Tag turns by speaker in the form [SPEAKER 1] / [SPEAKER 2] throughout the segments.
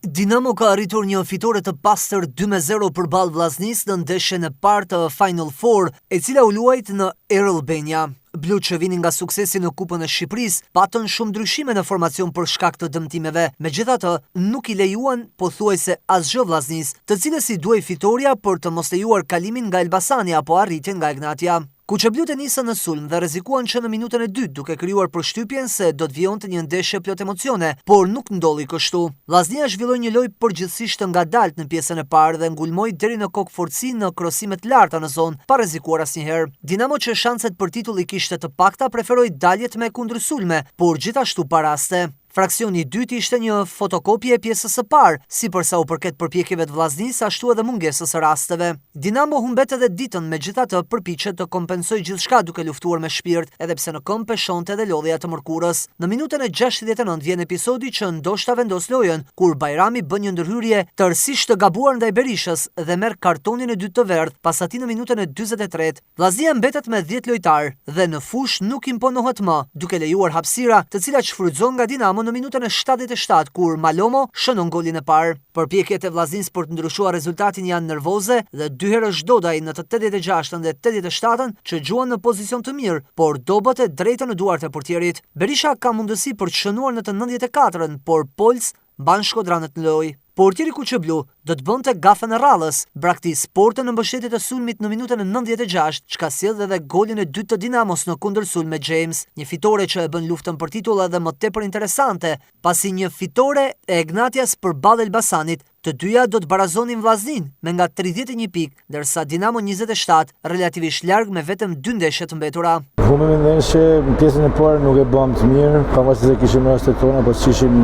[SPEAKER 1] Dinamo ka arritur një fitore të pastër 2-0 përballë Vllaznisë në ndeshjen e parë të Final Four, e cila u luajt në Air Albania. Blut që vinin nga suksesi në Kupën e Shqipërisë patën shumë ndryshime në formacion për shkak të dëmtimeve. Megjithatë, nuk i lejuan pothuajse asgjë Vllaznisë, të cilës i duhej fitoria për të mos lejuar kalimin nga Elbasani apo arritjen nga Egnatia. Kuqeblutë nisën në sulm dhe rrezikuan që në minutën e dytë duke krijuar përshtypjen se do të vijonte një ndeshje plot emocione, por nuk ndolli kështu. Vllaznia zhvilloi një lojë përgjithsisht ngadalt në pjesën e parë dhe ngulmoi deri në kokforci në krosime të larta në zonë, pa rrezikuar asnjëherë. Dinamo që shanset për titull i kishte të pakta preferoi daljet me kundërsulme, por gjithashtu pa raste. Fraksioni i dytë ishte një fotokopje e pjesës së parë, si përsa u përket përpjekjeve të Vllaznisë, ashtu edhe mungesës së rasteve. Dinamo humbet edhe ditën, megjithatë përpiqet të kompensojë gjithçka duke luftuar me shpirt, edhe pse në këmbë peshonte edhe lodhja të mërkurës. Në minutën e 69 vjen episodi që ndoshta vendos lojën, kur Bajrami bën një ndërhyrje tërësisht të gabuar ndaj Berishës dhe merr kartonin e dytë të verdh, pas atij në minutën e 43. Vllaznia mbetet me 10 lojtar dhe në fushë nuk imponohet më, duke lejuar hapësira, të cilat shfrytëzon nga Dinamo në minutën e 77 kur Malomo shënon golin e parë. Përpjekjet e Vllaznisë për të ndryshuar rezultatin janë nervoze dhe dy herë shdodaj në të 86-ën dhe 87-ën që gjuan në pozicion të mirë, por dobët e drejtë në duart e portierit. Berisha ka mundësi për të shënuar në të 94-ën, por Polc mban shkodranët në lojë. Portieri kuqeblu do të bënte gafën e rrallës, braktis portën në mbështetje të sulmit në minutën e 96, çka sjell edhe golin e dytë të Dinamos në kundërsulm me James, një fitore që e bën luftën për titull edhe më tepër interesante, pasi një fitore e Egnatias përballë Elbasanit, të dyja do të barazonin Vllaznin me nga 31 pikë, ndërsa Dinamo 27 relativisht larg me vetëm 2 ndeshje të mbetura.
[SPEAKER 2] Humbim ndeshje, pjesën e parë nuk e bëm të mirë, pavarësisht se kishim rastet tona, por ishim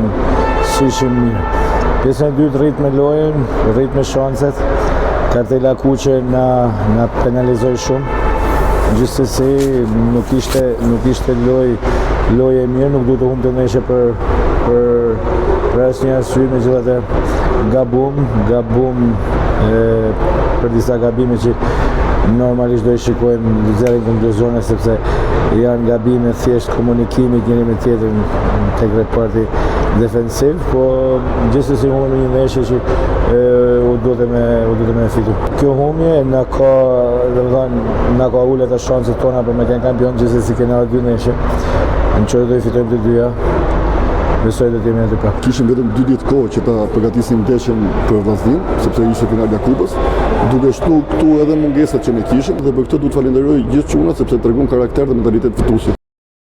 [SPEAKER 2] mirë. Pjesën e dytë rrit me lojën, rrit me shanset, Kartela Kuqe na penalizoi shumë. Gjithsesi nuk ishte lojë e mirë, nuk duhet të humbte ndeshje për asnjë arsye, megjithatë gabum për disa gabime që normalisht do i shikojmë nxjerrin konkluzione, sepse janë gabime thjesht komunikimi njëri me tjetrin tek reparti defensiv, po gjithsesi humbim një ndeshje që u duhet me fitu. Kjo humbje na ka ulur të shanset tona për me qenë kampion, gjithsesi kena 2 ndeshje. Në çdo do i fitojmë të dyja. Besoj do të jemi aty pra.
[SPEAKER 3] Kishim vetëm 2 ditë kohë që ta përgatisim ndeshjen për Vllaznin, sepse ishte finalja e Kupës. Duke shtu këtu edhe mungesat që ne kishim dhe për këtë duhet falenderoj gjithë çunat sepse tregon karakter dhe mentalitet fituesi.